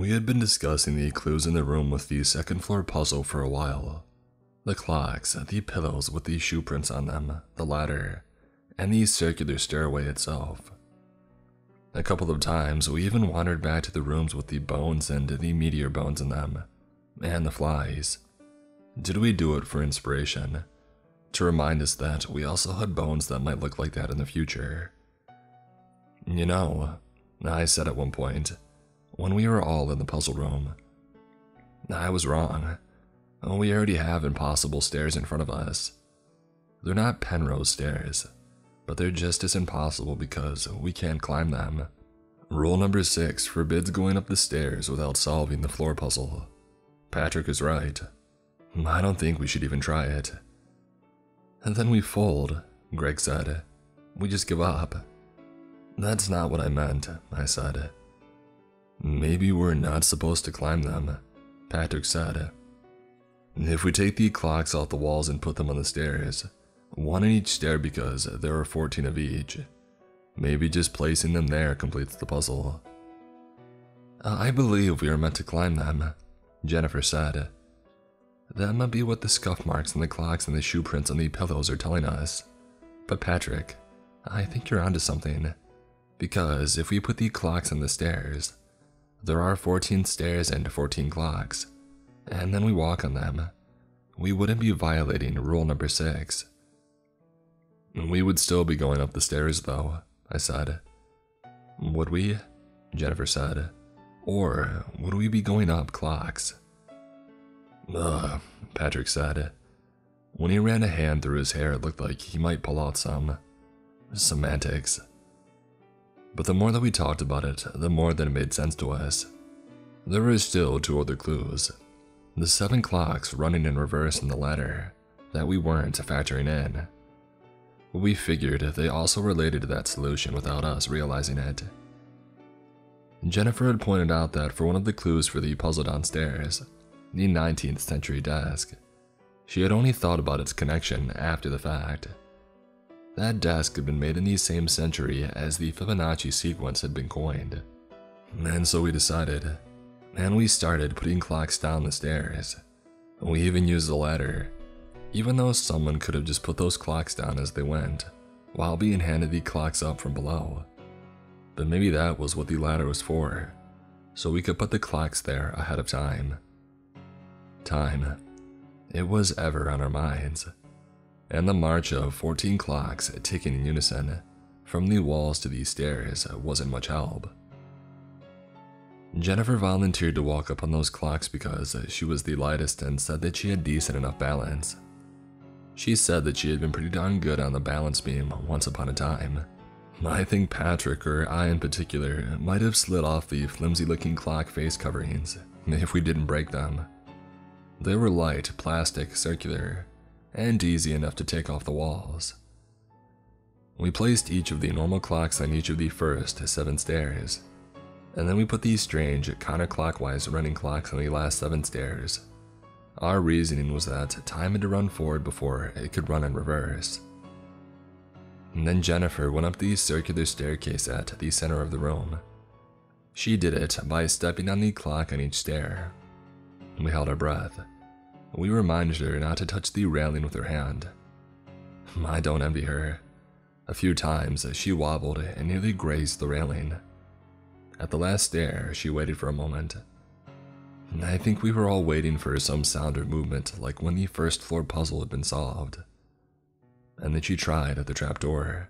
We had been discussing the clues in the room with the second floor puzzle for a while. The clocks, the pillows with the shoe prints on them, the ladder, and the circular stairway itself. A couple of times we even wandered back to the rooms with the bones and the meteor bones in them, and the flies. Did we do it for inspiration? To remind us that we also had bones that might look like that in the future. You know, I said at one point, when we were all in the puzzle room, I was wrong. We already have impossible stairs in front of us. They're not Penrose stairs, but they're just as impossible because we can't climb them. Rule number 6 forbids going up the stairs without solving the floor puzzle. Patrick is right. I don't think we should even try it. And then we fold, Greg said. We just give up. That's not what I meant, I said. Maybe we're not supposed to climb them, Patrick said. If we take the clocks off the walls and put them on the stairs, one in each stair because there are 14 of each, maybe just placing them there completes the puzzle. I believe we are meant to climb them, Jennifer said. That might be what the scuff marks on the clocks and the shoe prints on the pillows are telling us. But Patrick, I think you're onto something. Because if we put the clocks on the stairs, there are 14 stairs and 14 clocks, and then we walk on them. We wouldn't be violating rule number 6. We would still be going up the stairs though, I said. Would we? Jennifer said. Or would we be going up clocks? Ugh, Patrick said. When he ran a hand through his hair, it looked like he might pull out some semantics. But the more that we talked about it, the more that it made sense to us. There were still 2 other clues. The 7 clocks running in reverse in the ladder that we weren't factoring in. We figured they also related to that solution without us realizing it. Jennifer had pointed out that for one of the clues for the puzzle downstairs, the 19th century desk, she had only thought about its connection after the fact. That desk had been made in the same century as the Fibonacci sequence had been coined. And so we decided, and we started putting clocks down the stairs. We even used the ladder, even though someone could have just put those clocks down as they went, while being handed the clocks up from below. But maybe that was what the ladder was for, so we could put the clocks there ahead of time. Time. It was ever on our minds. And the march of 14 clocks ticking in unison from the walls to the stairs wasn't much help. Jennifer volunteered to walk up on those clocks because she was the lightest and said that she had decent enough balance. She said that she had been pretty darn good on the balance beam once upon a time. I think Patrick, or I in particular, might have slid off the flimsy-looking clock face coverings if we didn't break them. They were light, plastic, circular, and easy enough to take off the walls. We placed each of the normal clocks on each of the first 7 stairs, and then we put these strange counterclockwise running clocks on the last 7 stairs. Our reasoning was that time had to run forward before it could run in reverse. And then Jennifer went up the circular staircase at the center of the room. She did it by stepping on the clock on each stair. We held our breath. We reminded her not to touch the railing with her hand. I don't envy her. A few times she wobbled and nearly grazed the railing. At the last stair, she waited for a moment. I think we were all waiting for some sound or movement like when the first floor puzzle had been solved. And then she tried at the trapdoor.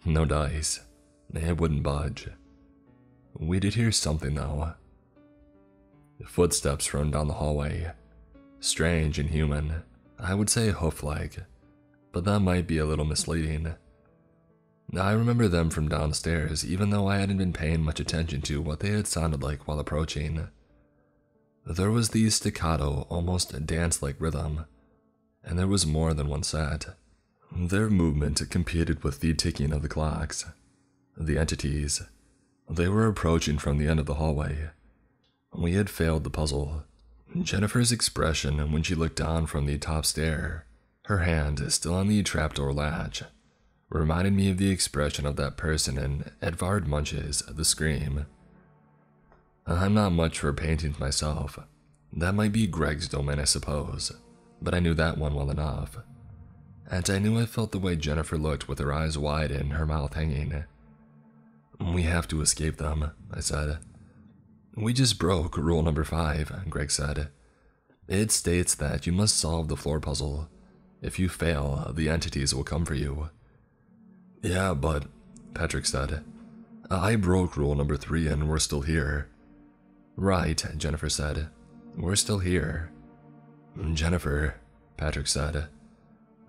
No dice. It wouldn't budge. We did hear something though. Footsteps run down the hallway. Strange and human. I would say hoof-like, but that might be a little misleading. I remember them from downstairs even though I hadn't been paying much attention to what they had sounded like while approaching. There was the staccato, almost dance-like rhythm, and there was more than one set. Their movement competed with the ticking of the clocks. The entities. They were approaching from the end of the hallway. We had failed the puzzle. Jennifer's expression when she looked down from the top stair, her hand still on the trapdoor latch, reminded me of the expression of that person in Edvard Munch's The Scream. I'm not much for paintings myself. That might be Greg's domain, I suppose, but I knew that one well enough. And I knew I felt the way Jennifer looked with her eyes wide and her mouth hanging. We have to escape them, I said. We just broke rule number 5, Greg said. It states that you must solve the floor puzzle. If you fail, the entities will come for you. Yeah, but, Patrick said, I broke rule number 3 and we're still here. Right, Jennifer said. We're still here. Jennifer, Patrick said.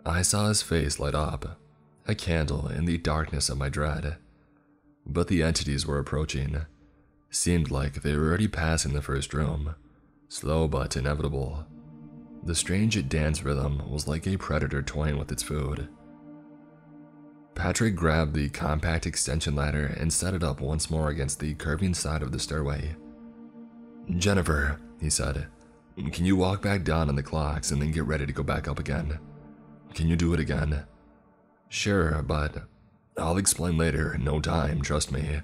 I saw his face light up, a candle in the darkness of my dread. But the entities were approaching. Seemed like they were already passing the first room, slow but inevitable. The strange dance rhythm was like a predator toying with its food. Patrick grabbed the compact extension ladder and set it up once more against the curving side of the stairway. Jennifer, he said, can you walk back down on the clocks and then get ready to go back up again? Can you do it again? Sure, but I'll explain later. No time, trust me.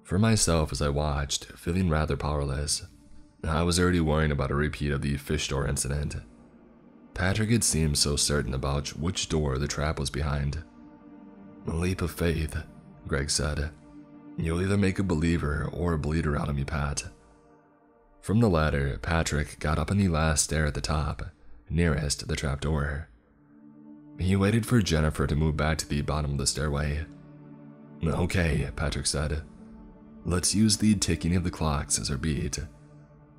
For myself, as I watched, feeling rather powerless, I was already worrying about a repeat of the fish door incident. Patrick had seemed so certain about which door the trap was behind. A leap of faith, Greg said. You'll either make a believer or a bleeder out of me, Pat. From the ladder, Patrick got up on the last stair at the top, nearest the trapdoor. He waited for Jennifer to move back to the bottom of the stairway. Okay, Patrick said. Let's use the ticking of the clocks as our beat.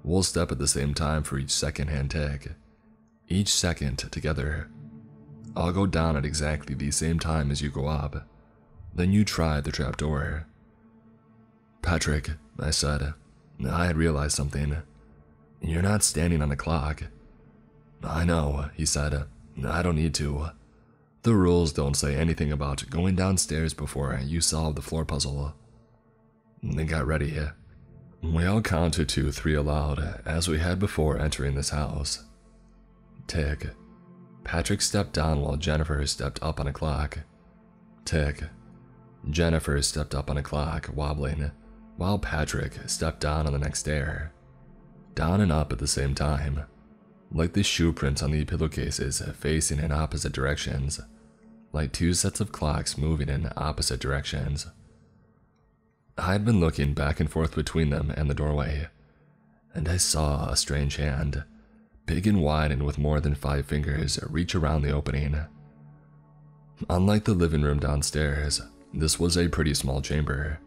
We'll step at the same time for each second-hand tick. Each second together. I'll go down at exactly the same time as you go up. Then you try the trapdoor. Patrick, I said. I had realized something. You're not standing on a clock. I know, he said. I don't need to. The rules don't say anything about going downstairs before you solve the floor puzzle. They got ready. We all counted to 3 aloud, as we had before entering this house. Tick. Patrick stepped down while Jennifer stepped up on a clock. Tick. Jennifer stepped up on a clock, wobbling, while Patrick stepped down on the next stair. Down and up at the same time, like the shoe prints on the pillowcases facing in opposite directions, like 2 sets of clocks moving in opposite directions. I had been looking back and forth between them and the doorway, and I saw a strange hand, big and wide and with more than 5 fingers, reach around the opening. Unlike the living room downstairs, this was a pretty small chamber.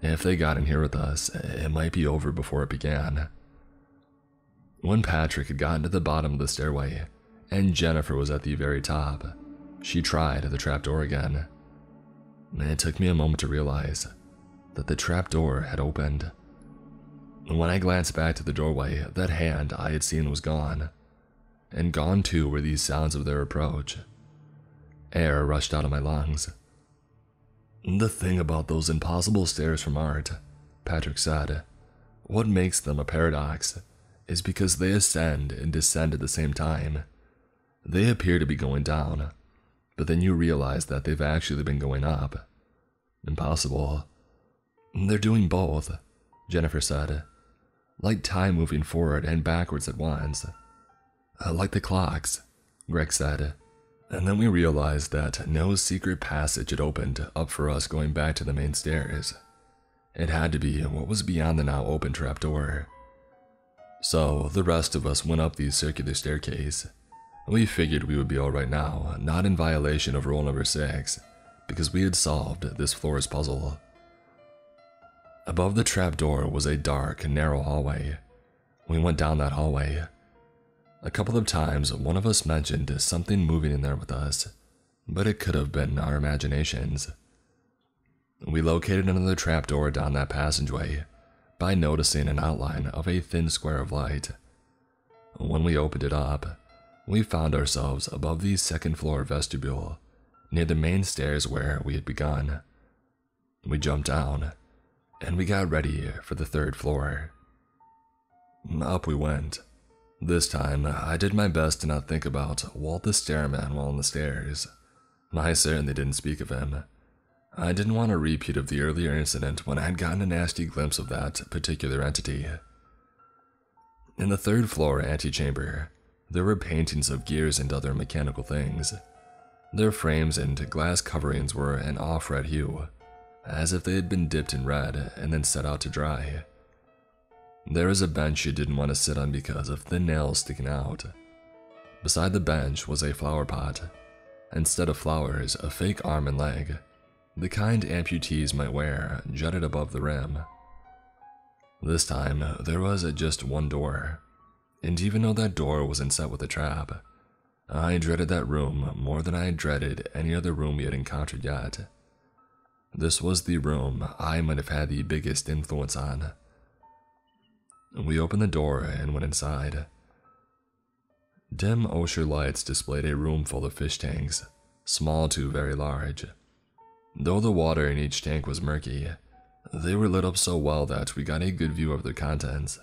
If they got in here with us, it might be over before it began. When Patrick had gotten to the bottom of the stairway, and Jennifer was at the very top, she tried the trapdoor again. It took me a moment to realize that the trapdoor had opened. When I glanced back to the doorway, that hand I had seen was gone, and gone too were these sounds of their approach. Air rushed out of my lungs. The thing about those impossible stairs from art, Patrick said, what makes them a paradox is because they ascend and descend at the same time. They appear to be going down, but then you realize that they've actually been going up. Impossible. They're doing both, Jennifer said. Like time moving forward and backwards at once. Like the clocks, Greg said. And then we realized that no secret passage had opened up for us going back to the main stairs. It had to be what was beyond the now open trapdoor. So the rest of us went up the circular staircase. We figured we would be alright now, not in violation of rule number 6, because we had solved this floor's puzzle. Above the trapdoor was a dark, narrow hallway. We went down that hallway. A couple of times, one of us mentioned something moving in there with us, but it could have been our imaginations. We located another trapdoor down that passageway by noticing an outline of a thin square of light. When we opened it up, we found ourselves above the second floor vestibule, near the main stairs where we had begun. We jumped down, and we got ready for the 3rd floor. Up we went. This time, I did my best to not think about Walt the Stairman while on the stairs. I certainly didn't speak of him. I didn't want a repeat of the earlier incident when I had gotten a nasty glimpse of that particular entity. In the third floor antechamber, there were paintings of gears and other mechanical things. Their frames and glass coverings were an off-red hue, as if they had been dipped in red and then set out to dry. There was a bench you didn't want to sit on because of thin nails sticking out. Beside the bench was a flower pot. Instead of flowers, a fake arm and leg, the kind amputees might wear, jutted above the rim. This time, there was just one door, and even though that door wasn't set with a trap, I dreaded that room more than I had dreaded any other room we had encountered yet. This was the room I might have had the biggest influence on. We opened the door and went inside. Dim osher lights displayed a room full of fish tanks, small to very large. Though the water in each tank was murky, they were lit up so well that we got a good view of their contents.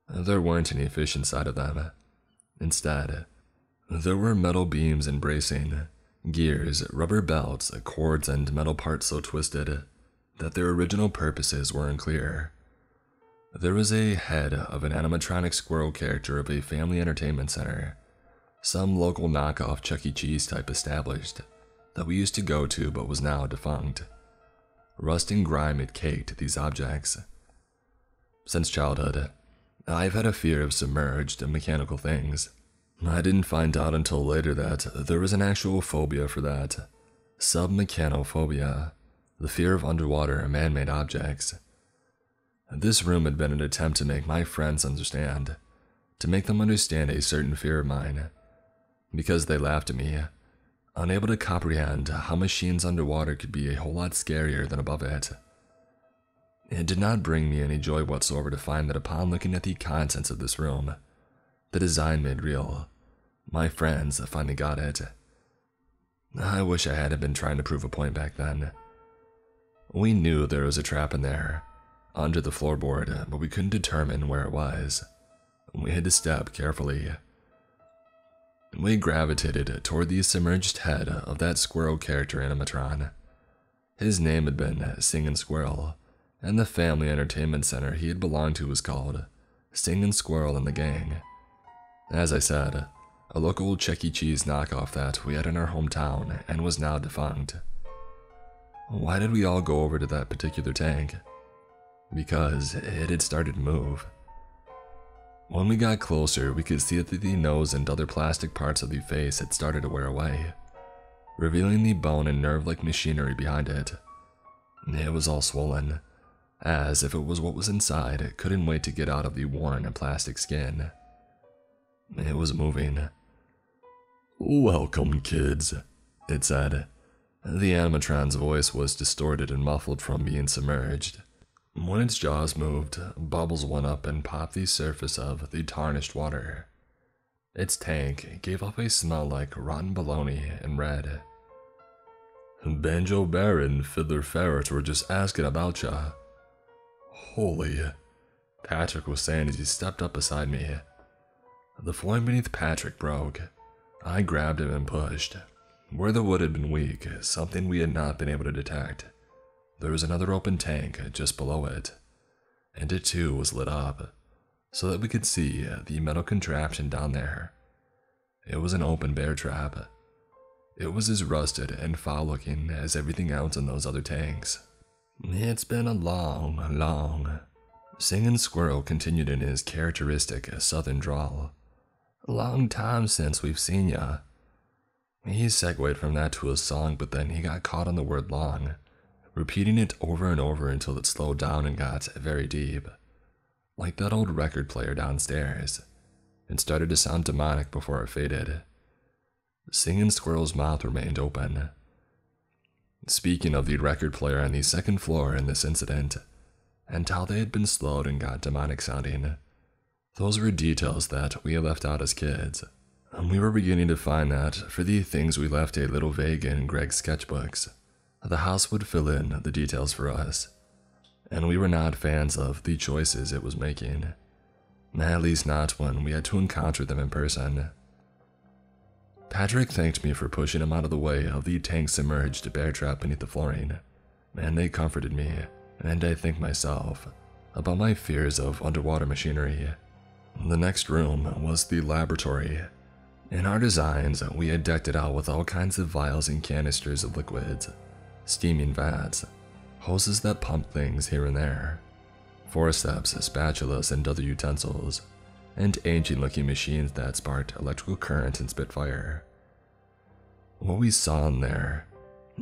There weren't any fish inside of them. Instead, there were metal beams and bracing, gears, rubber belts, cords, and metal parts so twisted that their original purposes were unclear. There was a head of an animatronic squirrel character of a family entertainment center, some local knockoff Chuck E. Cheese type established that we used to go to but was now defunct. Rust and grime had caked these objects. Since childhood, I've had a fear of submerged and mechanical things. I didn't find out until later that there was an actual phobia for that. Submechanophobia, the fear of underwater man-made objects. This room had been an attempt to make my friends understand, to make them understand a certain fear of mine, because they laughed at me, unable to comprehend how machines underwater could be a whole lot scarier than above it. It did not bring me any joy whatsoever to find that upon looking at the contents of this room, the design made real, my friends finally got it. I wish I hadn't been trying to prove a point back then. We knew there was a trap in there, under the floorboard, but we couldn't determine where it was. We had to step carefully. We gravitated toward the submerged head of that squirrel character animatron. His name had been Singin' Squirrel, and the family entertainment center he had belonged to was called Singin' Squirrel and the Gang. As I said, a local Chuck E. Cheese knockoff that we had in our hometown and was now defunct. Why did we all go over to that particular tank? Because it had started to move. When we got closer, we could see that the nose and other plastic parts of the face had started to wear away, revealing the bone and nerve-like machinery behind it. It was all swollen, as if it was what was inside it couldn't wait to get out of the worn plastic skin. It was moving. "Welcome, kids," it said. The animatron's voice was distorted and muffled from being submerged. When its jaws moved, bubbles went up and popped the surface of the tarnished water. Its tank gave off a smell like rotten bologna and red. "Banjo Bear and Fiddler Ferret were just asking about ya." "Holy," Patrick was saying as he stepped up beside me. The flooring beneath Patrick broke. I grabbed him and pushed. Where the wood had been weak, something we had not been able to detect, there was another open tank just below it, and it too was lit up, so that we could see the metal contraption down there. It was an open bear trap. It was as rusted and foul-looking as everything else in those other tanks. "It's been a long, Singin' Squirrel continued in his characteristic southern drawl. "Long time since we've seen ya." He segued from that to a song, but then he got caught on the word long, repeating it over and over until it slowed down and got very deep, like that old record player downstairs, and started to sound demonic before it faded. Singin' Squirrel's mouth remained open. Speaking of the record player on the second floor in this incident, and how they had been slowed and got demonic sounding, those were details that we had left out as kids, and we were beginning to find that for the things we left a little vague in Greg's sketchbooks, the house would fill in the details for us, and we were not fans of the choices it was making, at least not when we had to encounter them in person. Patrick thanked me for pushing him out of the way of the tank-submerged bear trap beneath the flooring, and they comforted me, and I thanked myself, about my fears of underwater machinery. The next room was the laboratory. In our designs, we had decked it out with all kinds of vials and canisters of liquids, steaming vats, hoses that pumped things here and there, forceps, spatulas, and other utensils, and ancient-looking machines that sparked electrical current and spit fire. What we saw in there,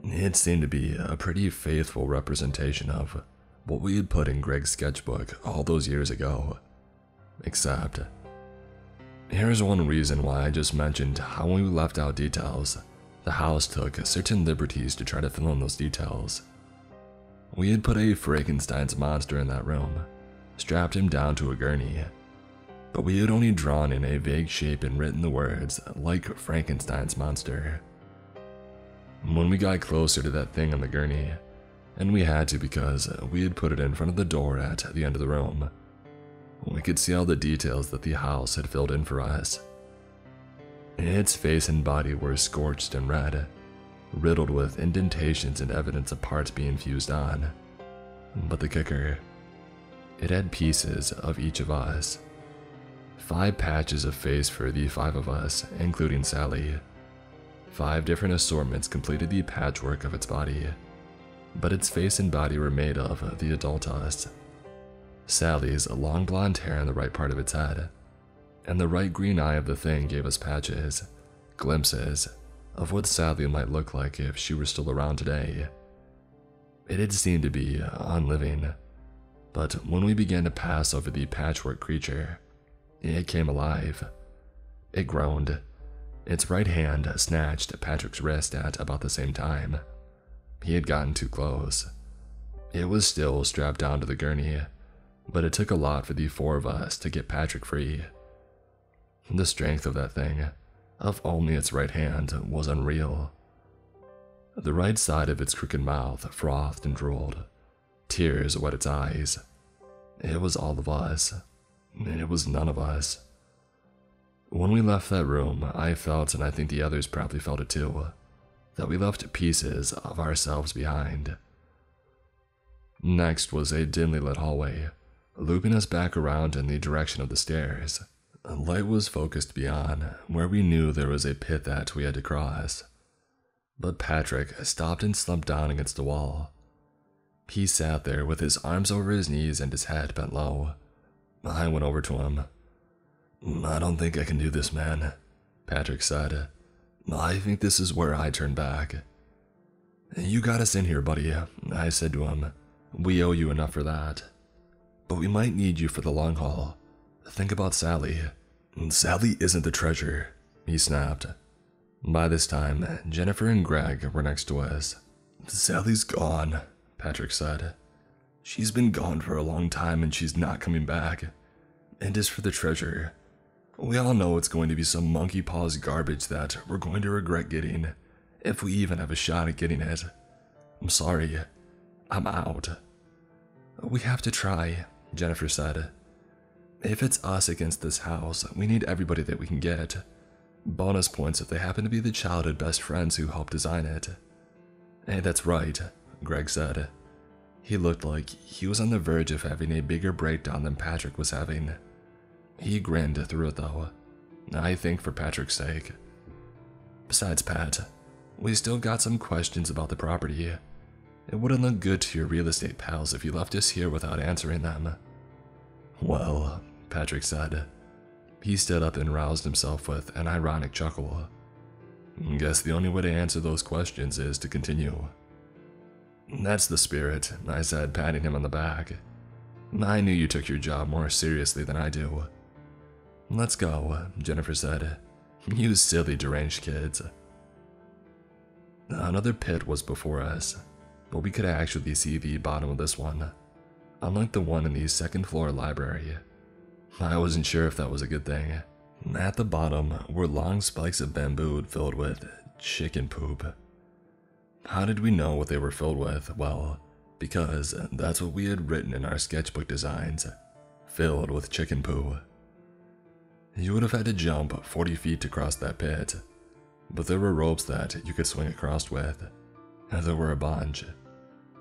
it seemed to be a pretty faithful representation of what we had put in Greg's sketchbook all those years ago. Except, here's one reason why I just mentioned how when we left out details, the house took certain liberties to try to fill in those details. We had put a Frankenstein's monster in that room, strapped him down to a gurney, but we had only drawn in a vague shape and written the words, like Frankenstein's monster. When we got closer to that thing on the gurney, and we had to because we had put it in front of the door at the end of the room, we could see all the details that the house had filled in for us. Its face and body were scorched and red, riddled with indentations and evidence of parts being fused on. But the kicker, it had pieces of each of us. 5 patches of face for the 5 of us, including Sally. 5 different assortments completed the patchwork of its body, but its face and body were made of the adult us. Sally's long blonde hair in the right part of its head, and the right green eye of the thing gave us patches, glimpses, of what Sally might look like if she were still around today. It had seemed to be unliving, but when we began to pass over the patchwork creature, it came alive. It groaned. Its right hand snatched Patrick's wrist at about the same time. He had gotten too close. It was still strapped down to the gurney, but it took a lot for the 4 of us to get Patrick free. The strength of that thing, of only its right hand, was unreal. The right side of its crooked mouth frothed and drooled. Tears wet its eyes. It was all of us. It was none of us. When we left that room, I felt, and I think the others probably felt it too, that we left pieces of ourselves behind. Next was a dimly lit hallway, looping us back around in the direction of the stairs. A light was focused beyond, where we knew there was a pit that we had to cross. But Patrick stopped and slumped down against the wall. He sat there with his arms over his knees and his head bent low. I went over to him. "I don't think I can do this, man," Patrick said. "I think this is where I turn back." "You got us in here, buddy," I said to him. "We owe you enough for that. But we might need you for the long haul. Think about Sally." "Sally isn't the treasure," he snapped. By this time, Jennifer and Greg were next to us. "Sally's gone," Patrick said. "She's been gone for a long time and she's not coming back. And as for the treasure, we all know it's going to be some monkey paws garbage that we're going to regret getting, if we even have a shot at getting it. I'm sorry. I'm out." "We have to try," Jennifer said. "If it's us against this house, we need everybody that we can get. Bonus points if they happen to be the childhood best friends who helped design it." "Hey, that's right," Greg said. He looked like he was on the verge of having a bigger breakdown than Patrick was having. He grinned through it though, I think for Patrick's sake. "Besides, Pat, we still got some questions about the property. It wouldn't look good to your real estate pals if you left us here without answering them." "Well," Patrick said. He stood up and roused himself with an ironic chuckle. "Guess the only way to answer those questions is to continue." "That's the spirit," I said, patting him on the back. "I knew you took your job more seriously than I do." "Let's go," Jennifer said. "You silly deranged kids." Another pit was before us, but we could actually see the bottom of this one, unlike the one in the second floor library. I wasn't sure if that was a good thing. At the bottom were long spikes of bamboo filled with chicken poop. How did we know what they were filled with? Well, because that's what we had written in our sketchbook designs. Filled with chicken poo. You would have had to jump 40 feet to cross that pit. but there were ropes that you could swing across with. There were a bunch.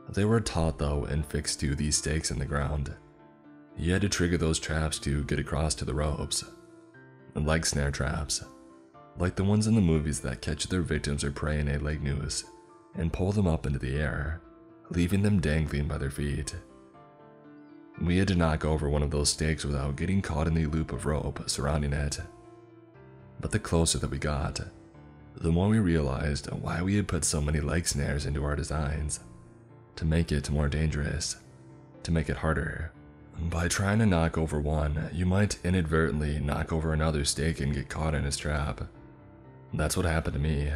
They were taut though and fixed to these stakes in the ground. You had to trigger those traps to get across to the ropes. Like snare traps. Like the ones in the movies that catch their victims or prey in a leg noose and pull them up into the air, leaving them dangling by their feet. We had to knock over one of those stakes without getting caught in the loop of rope surrounding it. But the closer that we got, the more we realized why we had put so many leg snares into our designs. To make it more dangerous. To make it harder. By trying to knock over one, you might inadvertently knock over another stake and get caught in his trap. That's what happened to me.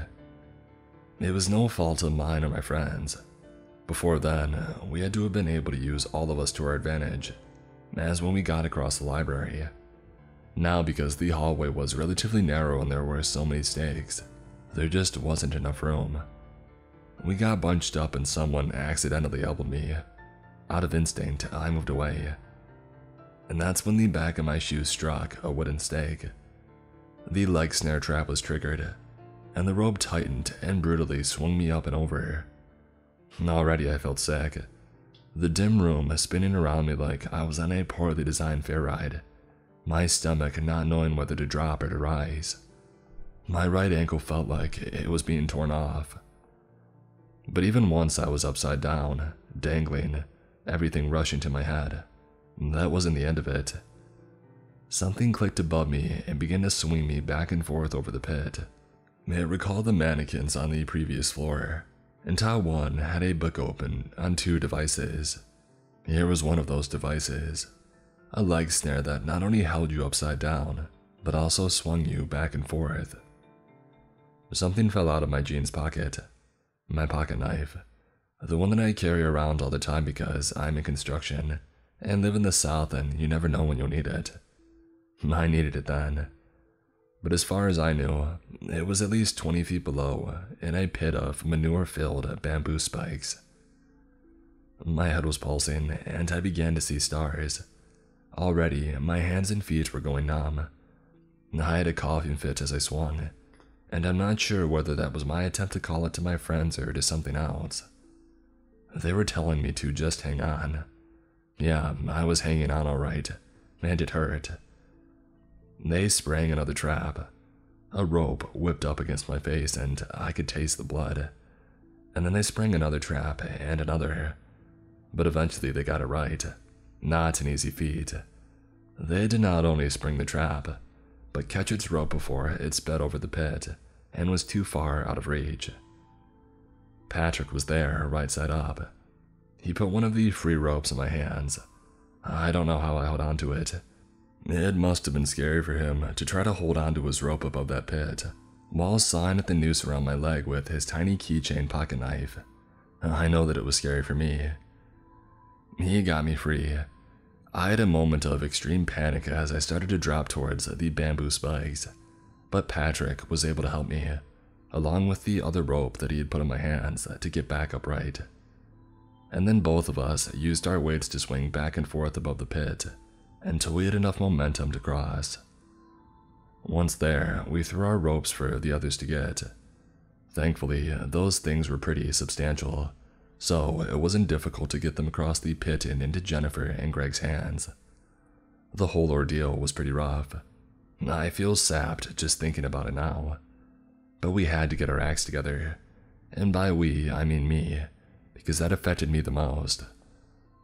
It was no fault of mine or my friends. Before then, we had to have been able to use all of us to our advantage, as when we got across the library. Now, because the hallway was relatively narrow and there were so many stakes, there just wasn't enough room. We got bunched up and someone accidentally elbowed me. Out of instinct, I moved away. And that's when the back of my shoe struck a wooden stake. The leg snare trap was triggered, and the rope tightened and brutally swung me up and over. Already I felt sick. The dim room spinning around me like I was on a poorly designed fair ride, my stomach not knowing whether to drop or to rise. My right ankle felt like it was being torn off. But even once I was upside down, dangling, everything rushing to my head. That wasn't the end of it. Something clicked above me and began to swing me back and forth over the pit. It recalled the mannequins on the previous floor, and how one had a book open on two devices. Here was one of those devices, a leg snare that not only held you upside down, but also swung you back and forth. Something fell out of my jeans pocket. My pocket knife. The one that I carry around all the time because I'm in construction and live in the South and you never know when you'll need it. I needed it then. But as far as I knew, it was at least 20 feet below in a pit of manure-filled bamboo spikes. My head was pulsing and I began to see stars. Already, my hands and feet were going numb. I had a coughing fit as I swung, and I'm not sure whether that was my attempt to call it to my friends or to something else. They were telling me to just hang on. Yeah, I was hanging on all right, and it hurt. They sprang another trap. A rope whipped up against my face and I could taste the blood. And then they sprang another trap and another. But eventually they got it right. Not an easy feat. They did not only spring the trap, but catch its rope before it sped over the pit and was too far out of reach. Patrick was there, right side up. He put one of the free ropes in my hands. I don't know how I held onto it. It must have been scary for him to try to hold onto his rope above that pit, while sawing at the noose around my leg with his tiny keychain pocket knife. I know that it was scary for me. He got me free. I had a moment of extreme panic as I started to drop towards the bamboo spikes, but Patrick was able to help me, along with the other rope that he had put in my hands to get back upright. And then both of us used our weights to swing back and forth above the pit until we had enough momentum to cross. Once there, we threw our ropes for the others to get. Thankfully, those things were pretty substantial, so it wasn't difficult to get them across the pit and into Jennifer and Greg's hands. The whole ordeal was pretty rough. I feel sapped just thinking about it now. But we had to get our acts together, and by we, I mean me, because that affected me the most.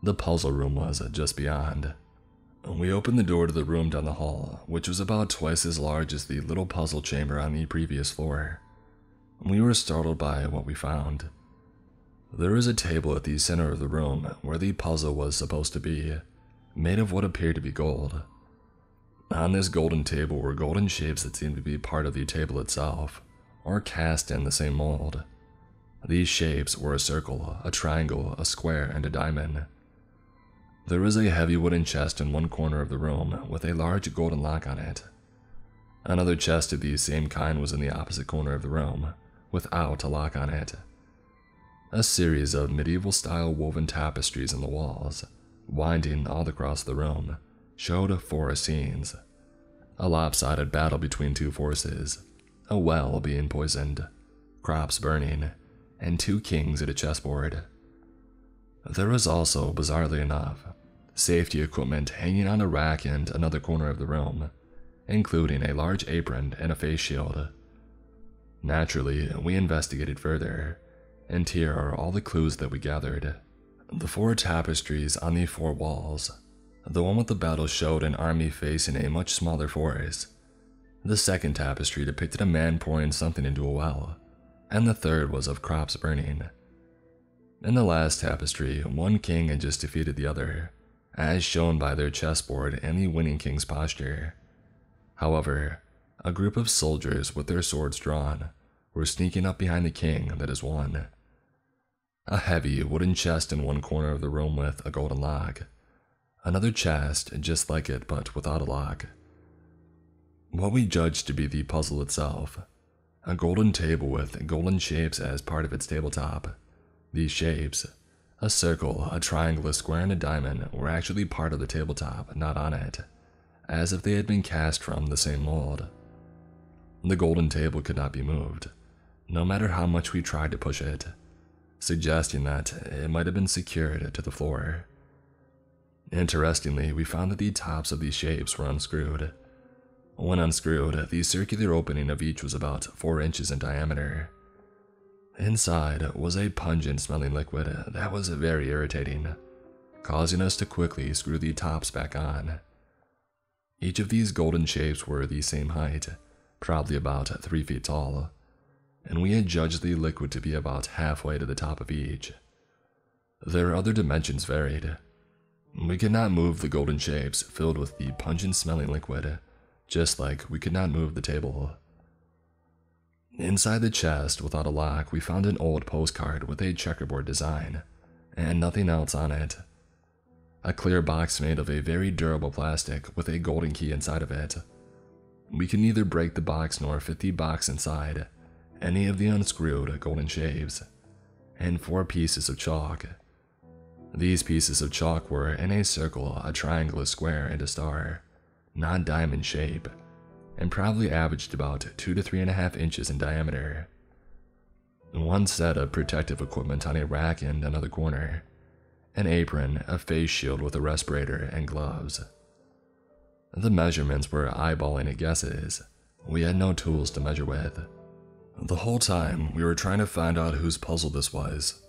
The puzzle room was just beyond. We opened the door to the room down the hall, which was about twice as large as the little puzzle chamber on the previous floor. We were startled by what we found. There was a table at the center of the room where the puzzle was supposed to be, made of what appeared to be gold. On this golden table were golden shapes that seemed to be part of the table itself, or cast in the same mold. These shapes were a circle, a triangle, a square, and a diamond. There was a heavy wooden chest in one corner of the room with a large golden lock on it. Another chest of the same kind was in the opposite corner of the room, without a lock on it. A series of medieval-style woven tapestries on the walls, winding all across the room, showed forest scenes. A lopsided battle between two forces, a well being poisoned, crops burning, and 2 kings at a chessboard. There was also, bizarrely enough, safety equipment hanging on a rack in another corner of the room, including a large apron and a face shield. Naturally, we investigated further, and here are all the clues that we gathered. The 4 tapestries on the 4 walls. The one with the battle showed an army facing a much smaller force. The second tapestry depicted a man pouring something into a well, and the third was of crops burning. In the last tapestry, 1 king had just defeated the other, as shown by their chessboard and the winning king's posture. However, a group of soldiers with their swords drawn were sneaking up behind the king that has won. A heavy wooden chest in one corner of the room with a golden lock. Another chest just like it but without a lock. What we judged to be the puzzle itself. A golden table with golden shapes as part of its tabletop. These shapes, a circle, a triangle, a square, and a diamond, were actually part of the tabletop, not on it, as if they had been cast from the same mold. The golden table could not be moved, no matter how much we tried to push it, suggesting that it might have been secured to the floor. Interestingly, we found that the tops of these shapes were unscrewed. When unscrewed, the circular opening of each was about 4 inches in diameter. Inside was a pungent-smelling liquid that was very irritating, causing us to quickly screw the tops back on. Each of these golden shapes were the same height, probably about 3 feet tall, and we had judged the liquid to be about halfway to the top of each. Their other dimensions varied. We could not move the golden shapes filled with the pungent-smelling liquid, just like we could not move the table. Inside the chest, without a lock, we found an old postcard with a checkerboard design, and nothing else on it. A clear box made of a very durable plastic with a golden key inside of it. We could neither break the box nor fit the box inside any of the unscrewed golden shapes, and 4 pieces of chalk. These pieces of chalk were in a circle, a triangle, a square, and a star, not diamond shape, and probably averaged about 2 to 3.5 inches in diameter. 1 set of protective equipment on a rack in another corner, an apron, a face shield with a respirator, and gloves. The measurements were eyeballing at guesses. We had no tools to measure with. The whole time, we were trying to find out whose puzzle this was.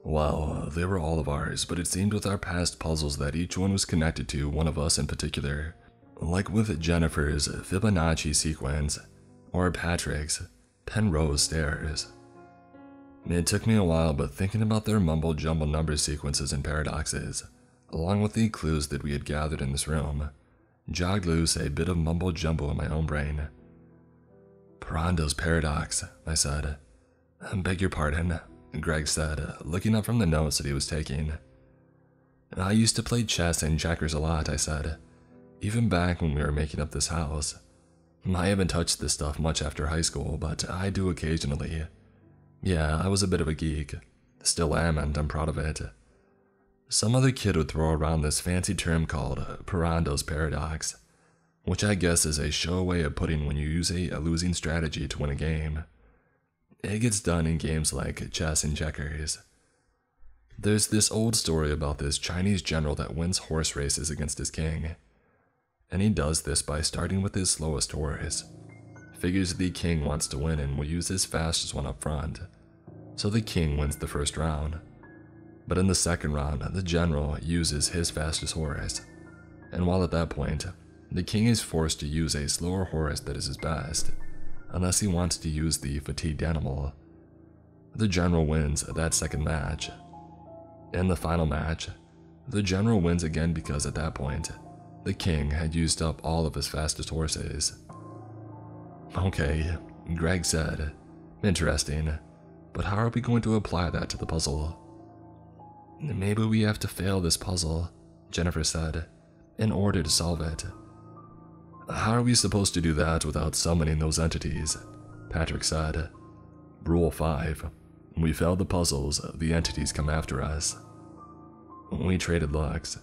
Well, they were all of ours, but it seemed with our past puzzles that each one was connected to one of us in particular. Like with Jennifer's Fibonacci sequence, or Patrick's Penrose stairs. It took me a while, but thinking about their mumble-jumble number sequences and paradoxes, along with the clues that we had gathered in this room, jogged loose a bit of mumble-jumble in my own brain. Parando's paradox, I said. Beg your pardon, Greg said, looking up from the notes that he was taking. I used to play chess and checkers a lot, I said. Even back when we were making up this house. I haven't touched this stuff much after high school, but I do occasionally. Yeah, I was a bit of a geek. Still am, and I'm proud of it. Some other kid would throw around this fancy term called Parando's paradox, which I guess is a show way of putting when you use a losing strategy to win a game. It gets done in games like chess and checkers. There's this old story about this Chinese general that wins horse races against his king. And he does this by starting with his slowest horse. Figures the king wants to win and will use his fastest one up front. So the king wins the first round. But in the second round, the general uses his fastest horse. And while at that point, the king is forced to use a slower horse that is his best, unless he wants to use the fatigued animal. The general wins that second match. In the final match, the general wins again because at that point, the king had used up all of his fastest horses. Okay, Greg said. Interesting, but how are we going to apply that to the puzzle? Maybe we have to fail this puzzle, Jennifer said, in order to solve it. How are we supposed to do that without summoning those entities? Patrick said. Rule 5. We fail the puzzles, the entities come after us. We traded looks.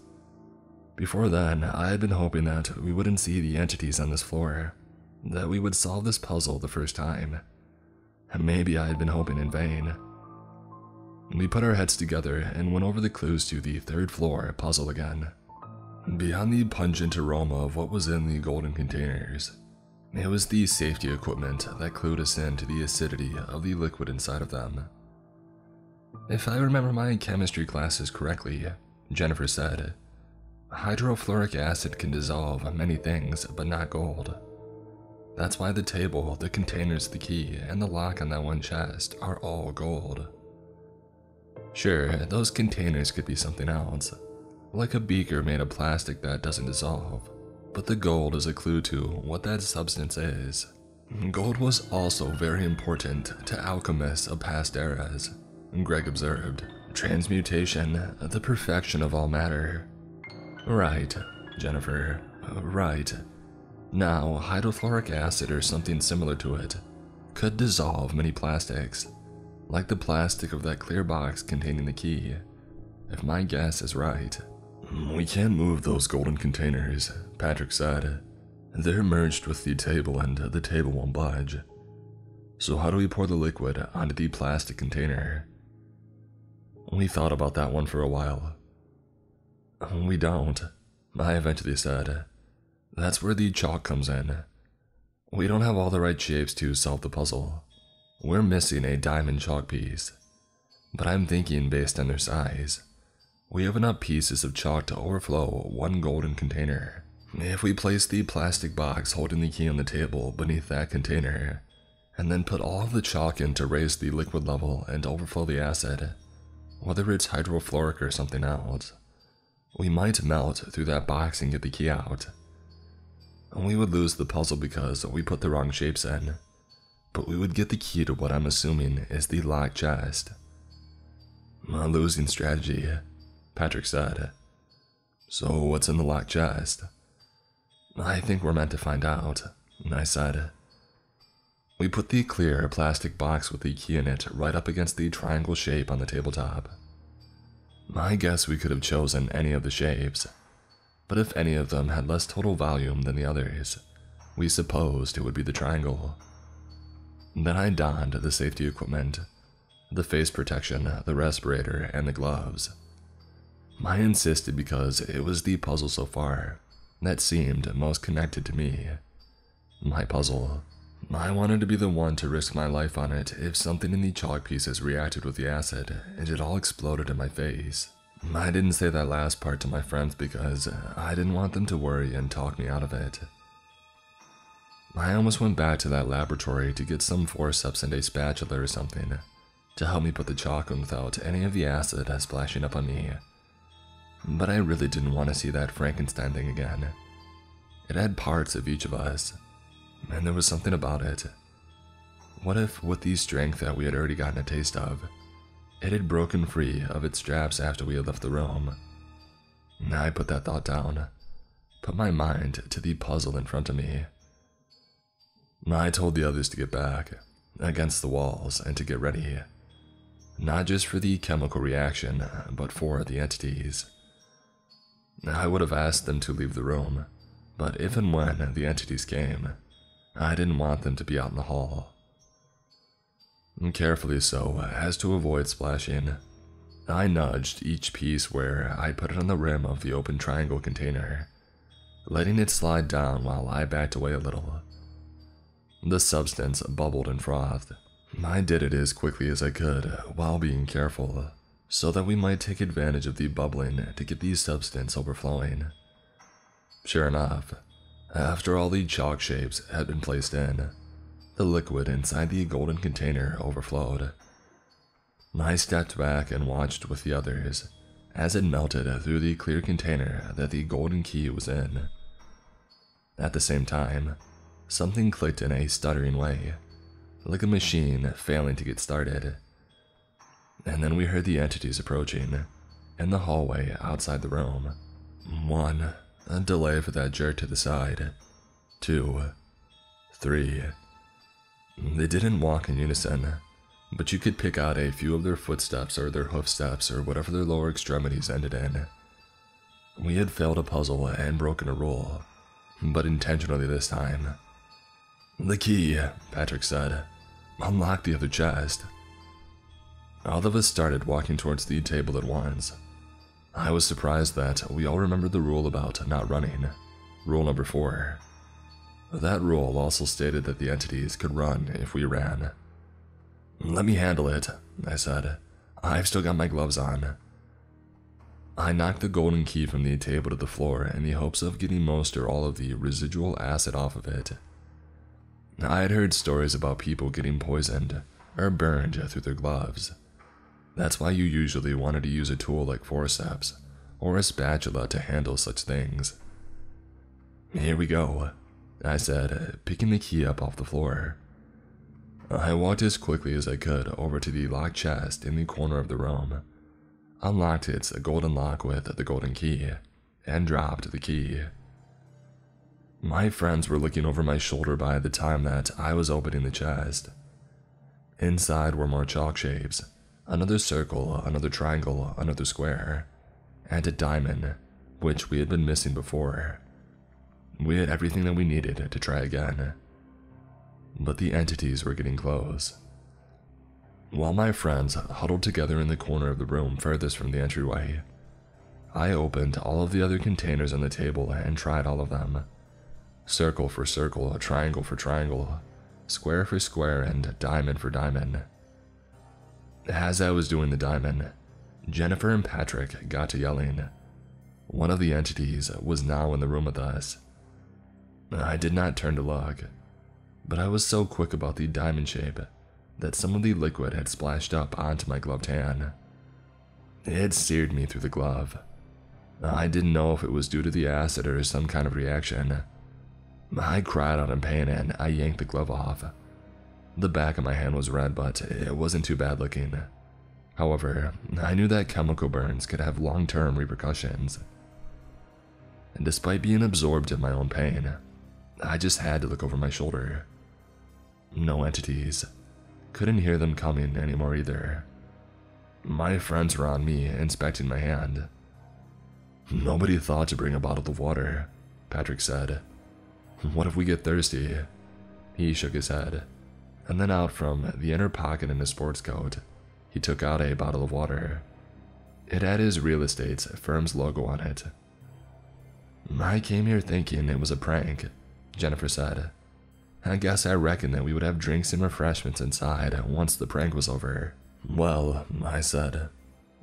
Before then, I had been hoping that we wouldn't see the entities on this floor. that we would solve this puzzle the first time. Maybe I had been hoping in vain. We put our heads together and went over the clues to the third floor puzzle again. Beyond the pungent aroma of what was in the golden containers, it was the safety equipment that clued us in to the acidity of the liquid inside of them. If I remember my chemistry classes correctly, Jennifer said, hydrofluoric acid can dissolve many things but not gold. That's why the table, the containers, the key, and the lock on that one chest are all gold. Sure, those containers could be something else, like a beaker made of plastic that doesn't dissolve, but the gold is a clue to what that substance is. Gold was also very important to alchemists of past eras, Greg observed. Transmutation, the perfection of all matter. Right, Jennifer, right. Now, hydrofluoric acid or something similar to it could dissolve many plastics, like the plastic of that clear box containing the key, if my guess is right. We can't move those golden containers, Patrick said. They're merged with the table and the table won't budge. So how do we pour the liquid onto the plastic container? We thought about that one for a while. We don't, I eventually said. That's where the chalk comes in. We don't have all the right shapes to solve the puzzle. We're missing a diamond chalk piece. But I'm thinking based on their size, we have enough pieces of chalk to overflow one golden container. If we place the plastic box holding the key on the table beneath that container, and then put all of the chalk in to raise the liquid level and overflow the acid, whether it's hydrofluoric or something else, we might melt through that box and get the key out. We would lose the puzzle because we put the wrong shapes in, but we would get the key to what I'm assuming is the locked chest. A losing strategy, Patrick said. So what's in the locked chest? I think we're meant to find out, I said. We put the clear plastic box with the key in it right up against the triangle shape on the tabletop. I guess we could have chosen any of the shapes, but if any of them had less total volume than the others, we supposed it would be the triangle. Then I donned the safety equipment, the face protection, the respirator, and the gloves. I insisted because it was the puzzle so far that seemed most connected to me. My puzzle. I wanted to be the one to risk my life on it if something in the chalk pieces reacted with the acid and it all exploded in my face. I didn't say that last part to my friends because I didn't want them to worry and talk me out of it. I almost went back to that laboratory to get some forceps and a spatula or something to help me put the chalk in without any of the acid splashing up on me. But I really didn't want to see that Frankenstein thing again. It had parts of each of us, and there was something about it. What if, with the strength that we had already gotten a taste of, it had broken free of its straps after we had left the room? I put that thought down, put my mind to the puzzle in front of me. I told the others to get back, against the walls, and to get ready. Not just for the chemical reaction, but for the entities. I would have asked them to leave the room, but if and when the entities came, I didn't want them to be out in the hall. Carefully so, as to avoid splashing, I nudged each piece where I put it on the rim of the open triangle container, letting it slide down while I backed away a little. The substance bubbled and frothed. I did it as quickly as I could while being careful, so that we might take advantage of the bubbling to get the substance overflowing. Sure enough, after all the chalk shapes had been placed in, the liquid inside the golden container overflowed. I stepped back and watched with the others as it melted through the clear container that the golden key was in. At the same time, something clicked in a stuttering way, like a machine failing to get started. And then we heard the entities approaching, in the hallway outside the room. 1, a delay for that jerk to the side. 2, 3. They didn't walk in unison, but you could pick out a few of their footsteps or their hoof steps or whatever their lower extremities ended in. We had failed a puzzle and broken a rule, but intentionally this time. "The key," Patrick said. "Unlock the other chest." All of us started walking towards the table at once. I was surprised that we all remembered the rule about not running. Rule number 4. That rule also stated that the entities could run if we ran. "Let me handle it," I said. "I've still got my gloves on." I knocked the golden key from the table to the floor in the hopes of getting most or all of the residual acid off of it. I had heard stories about people getting poisoned or burned through their gloves. That's why you usually wanted to use a tool like forceps or a spatula to handle such things. "Here we go," I said, picking the key up off the floor. I walked as quickly as I could over to the locked chest in the corner of the room, unlocked its golden lock with the golden key, and dropped the key. My friends were looking over my shoulder by the time that I was opening the chest. Inside were more chalk shapes, another circle, another triangle, another square, and a diamond, which we had been missing before. We had everything that we needed to try again. But the entities were getting close. While my friends huddled together in the corner of the room furthest from the entryway, I opened all of the other containers on the table and tried all of them. Circle for circle, triangle for triangle, square for square, and diamond for diamond. As I was doing the diamond, Jennifer and Patrick got to yelling. One of the entities was now in the room with us. I did not turn to look, but I was so quick about the diamond shape that some of the liquid had splashed up onto my gloved hand. It seared me through the glove. I didn't know if it was due to the acid or some kind of reaction. I cried out in pain and I yanked the glove off. The back of my hand was red, but it wasn't too bad looking. However, I knew that chemical burns could have long-term repercussions. And despite being absorbed in my own pain, I just had to look over my shoulder. No entities. Couldn't hear them coming anymore either. My friends were on me, inspecting my hand. "Nobody thought to bring a bottle of water," Patrick said. "What if we get thirsty?" He shook his head, and then out from the inner pocket in his sports coat, he took out a bottle of water. It had his real estate's firm's logo on it. "I came here thinking it was a prank," Jennifer said. "I guess I reckoned that we would have drinks and refreshments inside once the prank was over." "Well," I said,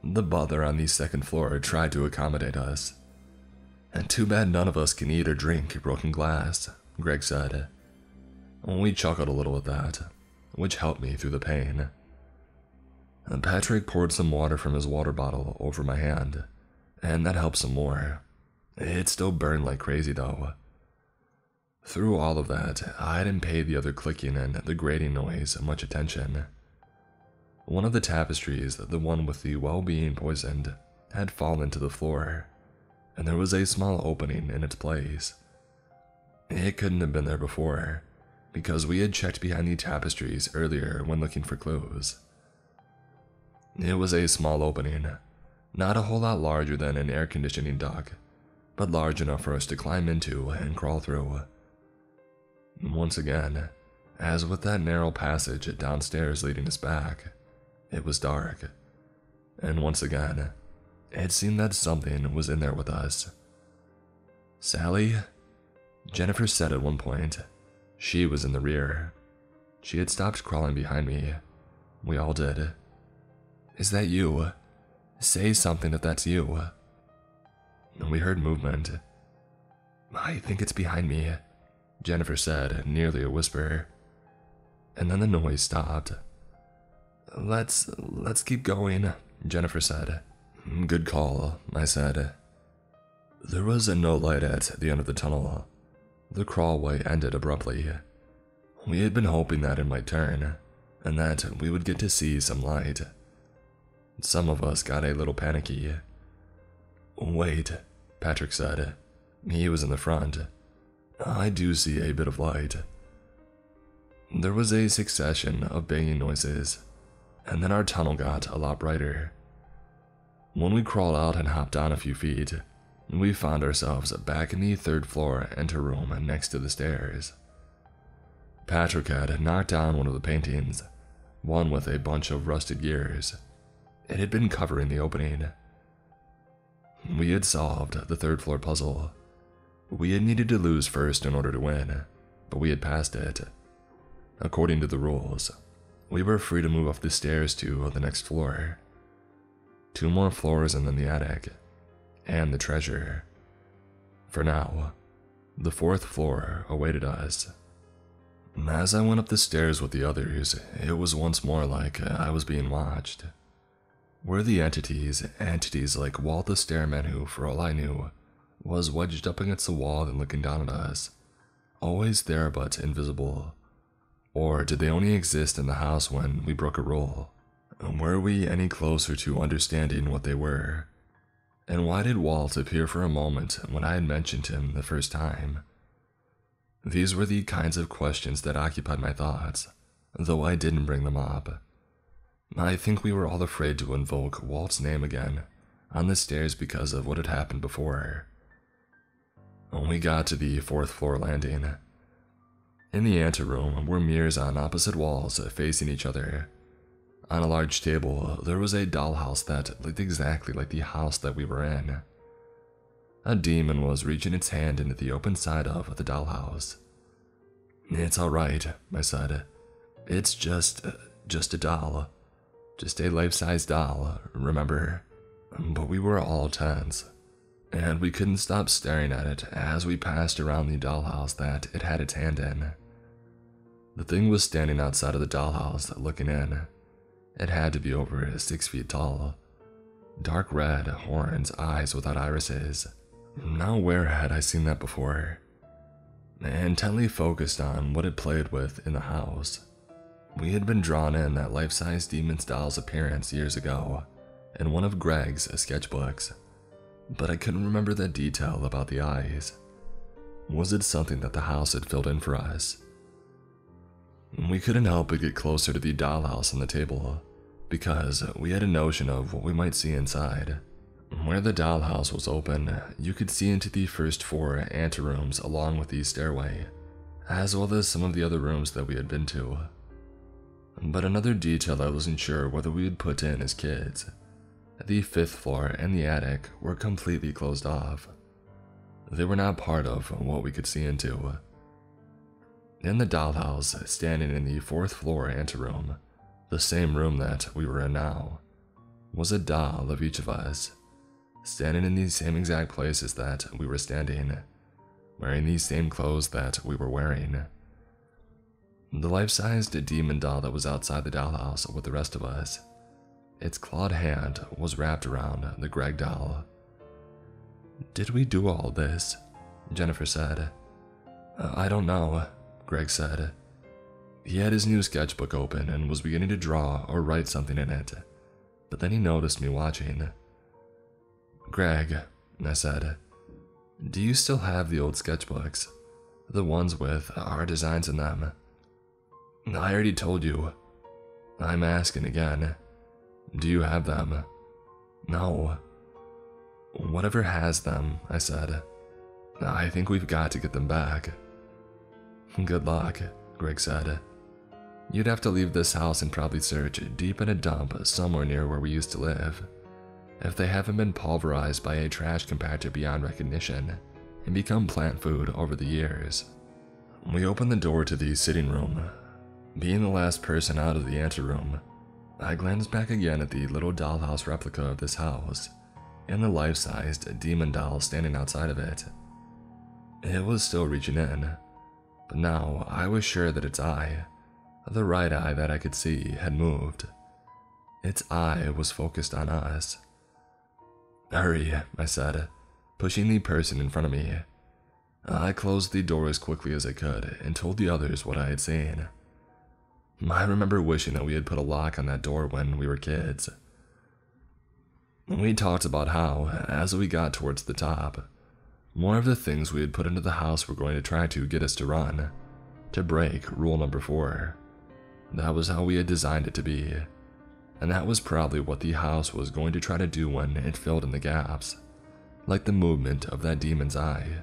"the butler on the second floor tried to accommodate us." "And too bad none of us can eat or drink broken glass," Greg said. We chuckled a little at that, which helped me through the pain. Patrick poured some water from his water bottle over my hand, and that helped some more. It still burned like crazy though. Through all of that, I hadn't paid the other clicking and the grating noise much attention. One of the tapestries, the one with the well being poisoned, had fallen to the floor, and there was a small opening in its place. It couldn't have been there before, because we had checked behind the tapestries earlier when looking for clues. It was a small opening, not a whole lot larger than an air conditioning duct, but large enough for us to climb into and crawl through. Once again, as with that narrow passage downstairs leading us back, it was dark, and once again, it seemed that something was in there with us. "Sally?" Jennifer said at one point. She was in the rear. She had stopped crawling behind me. We all did. "Is that you? Say something if that's you." We heard movement. "I think it's behind me," Jennifer said, nearly a whisper. And then the noise stopped. Let's keep going," Jennifer said. "Good call," I said. There was no light at the end of the tunnel. The crawlway ended abruptly. We had been hoping that it might turn, and that we would get to see some light. Some of us got a little panicky. "Wait," Patrick said. He was in the front. "I do see a bit of light." There was a succession of banging noises, and then our tunnel got a lot brighter. When we crawled out and hopped down a few feet, we found ourselves back in the third floor anteroom next to the stairs. Patrick had knocked down one of the paintings, one with a bunch of rusted gears. It had been covering the opening. We had solved the third floor puzzle. We had needed to lose first in order to win, but we had passed it. According to the rules, we were free to move up the stairs to the next floor. 2 more floors and then the attic, and the treasure. For now, the 4th floor awaited us. As I went up the stairs with the others, it was once more like I was being watched. Were the entities like Walt the Stairman who, for all I knew, was wedged up against the wall and looking down at us, always there but invisible? Or did they only exist in the house when we broke a rule? Were we any closer to understanding what they were? And why did Walt appear for a moment when I had mentioned him the first time? These were the kinds of questions that occupied my thoughts, though I didn't bring them up. I think we were all afraid to invoke Walt's name again on the stairs because of what had happened before. We got to the 4th floor landing. In the anteroom were mirrors on opposite walls facing each other. On a large table, there was a dollhouse that looked exactly like the house that we were in. A demon was reaching its hand into the open side of the dollhouse. "It's all right," I said. "It's just a doll. Just a life-size doll, remember?" But we were all tense, and we couldn't stop staring at it as we passed around the dollhouse that it had its hand in. The thing was standing outside of the dollhouse, looking in. It had to be over 6 feet tall. Dark red, horns, eyes without irises. Now where had I seen that before? Intently focused on what it played with in the house. We had been drawn in that life-size demon's doll's appearance years ago in one of Greg's sketchbooks, but I couldn't remember the detail about the eyes. Was it something that the house had filled in for us? We couldn't help but get closer to the dollhouse on the table, because we had a notion of what we might see inside. Where the dollhouse was open, you could see into the first 4 anterooms along with the stairway, as well as some of the other rooms that we had been to. But another detail I wasn't sure whether we had put in as kids: the 5th floor and the attic were completely closed off. They were not part of what we could see into. In the dollhouse, standing in the 4th floor anteroom, the same room that we were in now, was a doll of each of us, standing in the same exact places that we were standing, wearing the same clothes that we were wearing. The life-sized demon doll that was outside the dollhouse with the rest of us, its clawed hand was wrapped around the Greg doll. "Did we do all this?" Jennifer said. "I don't know," Greg said. He had his new sketchbook open and was beginning to draw or write something in it, but then he noticed me watching. "Greg," I said, "do you still have the old sketchbooks? The ones with our designs in them?" "I already told you." "I'm asking again. Do you have them?" "No." "Whatever has them," I said. "I think we've got to get them back." "Good luck," Greg said. "You'd have to leave this house and probably search deep in a dump somewhere near where we used to live, if they haven't been pulverized by a trash compactor beyond recognition and become plant food over the years." We opened the door to the sitting room. Being the last person out of the anteroom, I glanced back again at the little dollhouse replica of this house and the life-sized demon doll standing outside of it. It was still reaching in, but now I was sure that its eye, the right eye that I could see, had moved. Its eye was focused on us. "Hurry," I said, pushing the person in front of me. I closed the door as quickly as I could and told the others what I had seen. I remember wishing that we had put a lock on that door when we were kids. We talked about how, as we got towards the top, more of the things we had put into the house were going to try to get us to run, to break rule number 4. That was how we had designed it to be, and that was probably what the house was going to try to do when it filled in the gaps, like the movement of that demon's eye.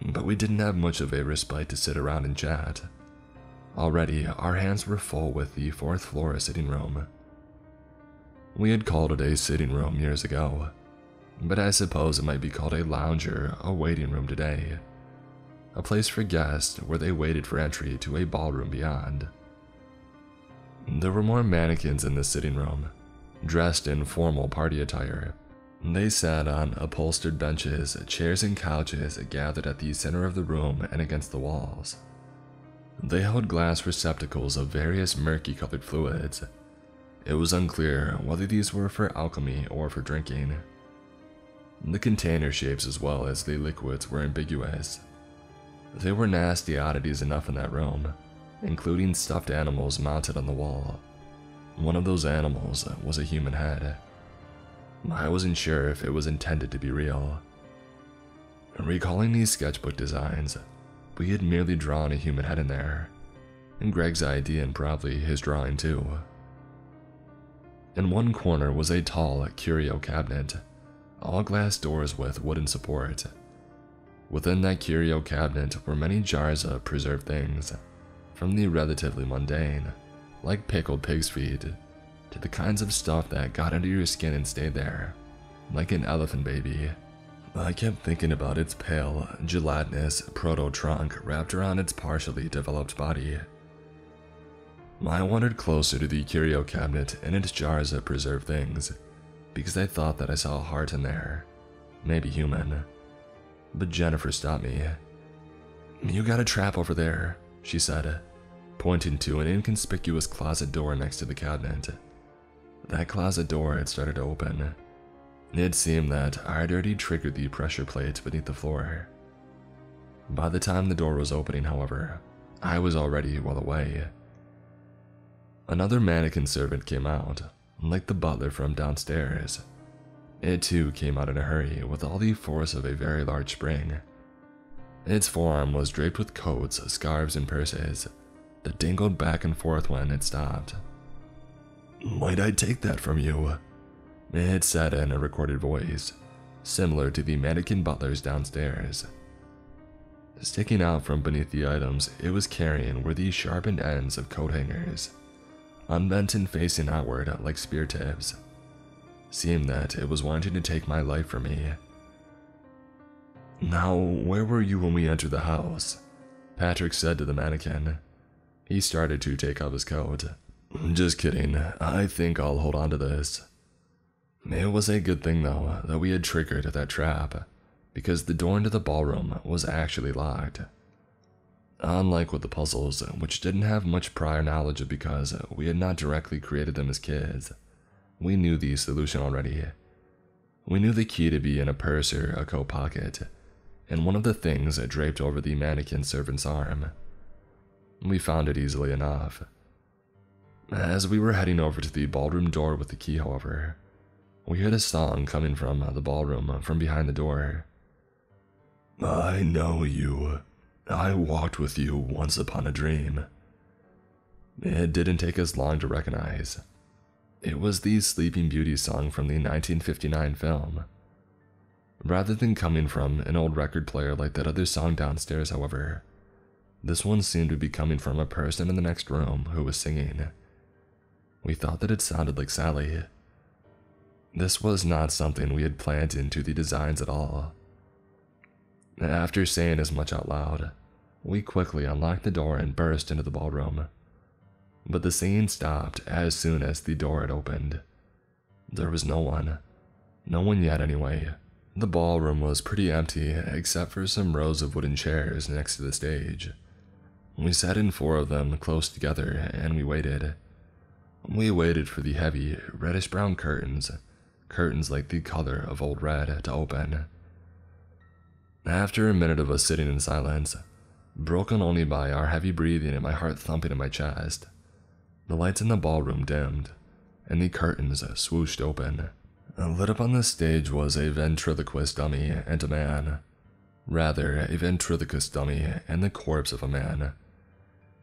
but we didn't have much of a respite to sit around and chat. Already, our hands were full with the 4th floor sitting room. We had called it a sitting room years ago, but I suppose it might be called a lounge or a waiting room today. A place for guests where they waited for entry to a ballroom beyond. There were more mannequins in the sitting room, dressed in formal party attire. They sat on upholstered benches, chairs and couches gathered at the center of the room and against the walls. They held glass receptacles of various murky-colored fluids. It was unclear whether these were for alchemy or for drinking. The container shapes as well as the liquids were ambiguous. There were nasty oddities enough in that room, including stuffed animals mounted on the wall. One of those animals was a human head. I wasn't sure if it was intended to be real. Recalling these sketchbook designs, we had merely drawn a human head in there, and Greg's idea and probably his drawing too. In one corner was a tall curio cabinet, all glass doors with wooden support. Within that curio cabinet were many jars of preserved things, from the relatively mundane, like pickled pig's feet, to the kinds of stuff that got under your skin and stayed there, like an elephant baby. I kept thinking about its pale, gelatinous proto-trunk wrapped around its partially developed body. I wandered closer to the curio cabinet and its jars of preserved things, because I thought that I saw a heart in there, maybe human. But Jennifer stopped me. "You got a trap over there," she said, pointing to an inconspicuous closet door next to the cabinet. That closet door had started to open. It seemed that I had already triggered the pressure plate beneath the floor. By the time the door was opening, however, I was already well away. Another mannequin servant came out, like the butler from downstairs. It too came out in a hurry with all the force of a very large spring. Its forearm was draped with coats, scarves, and purses that dangled back and forth when it stopped. "Might I take that from you?" It said in a recorded voice, similar to the mannequin butlers downstairs. Sticking out from beneath the items it was carrying were the sharpened ends of coat hangers, unbent and facing outward like spear tips. Seemed that it was wanting to take my life from me. "Now, where were you when we entered the house?" Patrick said to the mannequin. He started to take off his coat. "Just kidding, I think I'll hold on to this." It was a good thing, though, that we had triggered that trap, because the door into the ballroom was actually locked. Unlike with the puzzles, which didn't have much prior knowledge of because we had not directly created them as kids, we knew the solution already. We knew the key to be in a purse or a coat pocket, and one of the things draped over the mannequin servant's arm. We found it easily enough. As we were heading over to the ballroom door with the key, however, we heard a song coming from the ballroom from behind the door. "I know you. I walked with you once upon a dream." It didn't take us long to recognize. It was the Sleeping Beauty song from the 1959 film. Rather than coming from an old record player like that other song downstairs, however, this one seemed to be coming from a person in the next room who was singing. We thought that it sounded like Sally. This was not something we had planned into the designs at all. After saying as much out loud, we quickly unlocked the door and burst into the ballroom. But the singing stopped as soon as the door had opened. There was no one. No one yet anyway. The ballroom was pretty empty except for some rows of wooden chairs next to the stage. We sat in 4 of them close together and we waited. We waited for the heavy, reddish-brown curtains like the color of old red, to open. After a minute of us sitting in silence, broken only by our heavy breathing and my heart thumping in my chest, the lights in the ballroom dimmed, and the curtains swooshed open. Lit up on the stage was a ventriloquist dummy and a man. Rather, a ventriloquist dummy and the corpse of a man.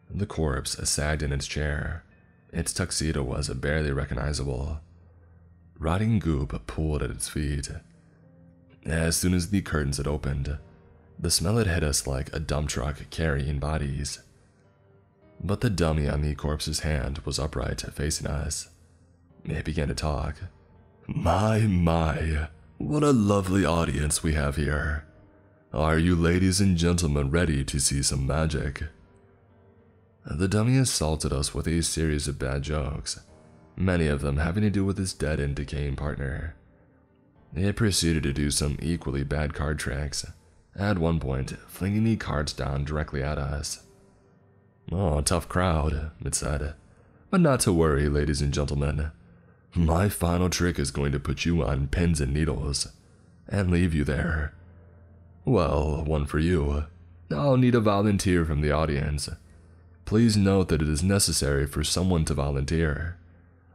The corpse sagged in its chair. Its tuxedo was barely recognizable. Rotting goop pooled at its feet. As soon as the curtains had opened, The smell had hit us like a dump truck carrying bodies. But the dummy on the corpse's hand was upright, facing us. It began to talk. My, what a lovely audience we have here. Are you ladies and gentlemen ready to see some magic? The dummy assaulted us with a series of bad jokes, many of them having to do with his dead and decaying partner. It proceeded to do some equally bad card tricks, at one point flinging the cards down directly at us. Oh, tough crowd, it said, but not to worry, ladies and gentlemen. My final trick is going to put you on pins and needles, and leave you there. Well, one for you. I'll need a volunteer from the audience. Please note that it is necessary for someone to volunteer.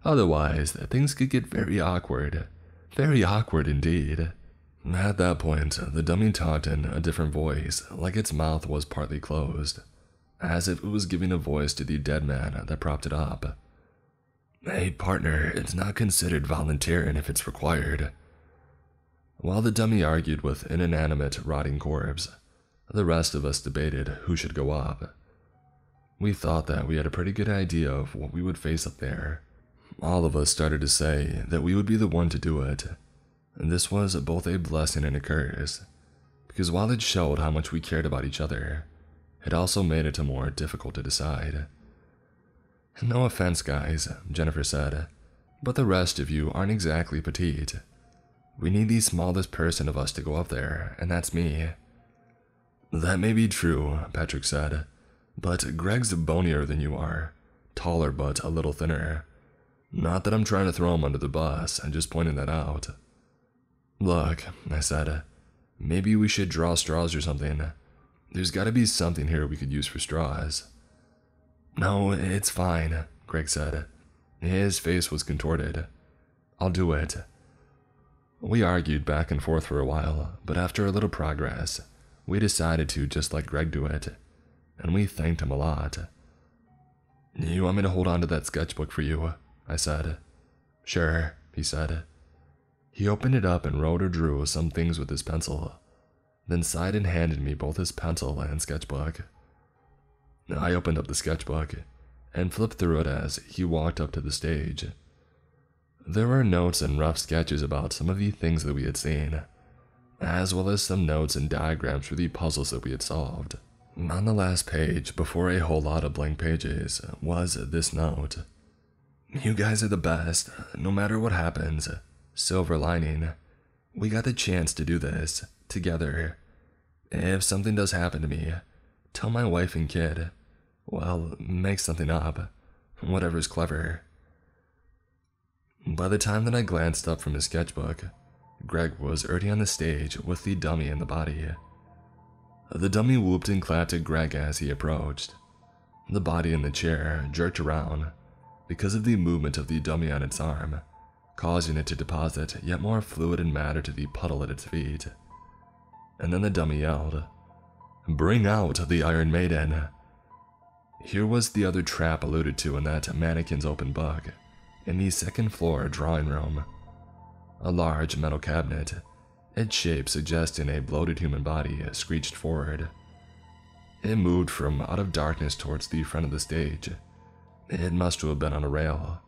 Otherwise, things could get very awkward. Very awkward indeed. At that point, the dummy talked in a different voice, like its mouth was partly closed, as if it was giving a voice to the dead man that propped it up. Hey partner, it's not considered volunteering if it's required. While the dummy argued with an inanimate, rotting corpse, the rest of us debated who should go up. We thought that we had a pretty good idea of what we would face up there. All of us started to say that we would be the one to do it. And this was both a blessing and a curse, because while it showed how much we cared about each other, it also made it more difficult to decide. No offense, guys, Jennifer said, but the rest of you aren't exactly petite. We need the smallest person of us to go up there, and that's me. That may be true, Patrick said, but Greg's bonier than you are, taller but a little thinner. Not that I'm trying to throw him under the bus, I'm just pointing that out. Look, I said, maybe we should draw straws or something. There's gotta be something here we could use for straws. No, it's fine, Greg said. His face was contorted. I'll do it. We argued back and forth for a while, but after a little progress, we decided to just let Greg do it, and we thanked him a lot. You want me to hold on to that sketchbook for you? I said. Sure, he said. He opened it up and wrote or drew some things with his pencil, then sighed and handed me both his pencil and sketchbook. I opened up the sketchbook and flipped through it as he walked up to the stage. There were notes and rough sketches about some of the things that we had seen, as well as some notes and diagrams for the puzzles that we had solved. On the last page, before a whole lot of blank pages, was this note. You guys are the best, no matter what happens. Silver lining. We got the chance to do this, together. If something does happen to me, tell my wife and kid. Well, make something up. Whatever's clever. By the time that I glanced up from his sketchbook, Greg was already on the stage with the dummy in the body. The dummy whooped and clapped at Greg as he approached. The body in the chair jerked around because of the movement of the dummy on its arm, causing it to deposit yet more fluid and matter to the puddle at its feet. And then the dummy yelled, "Bring out the Iron Maiden!" Here was the other trap alluded to in that mannequin's open book, in the second floor drawing room. A large metal cabinet, its shape suggesting a bloated human body, screeched forward. It moved from out of darkness towards the front of the stage. It must have been on a rail.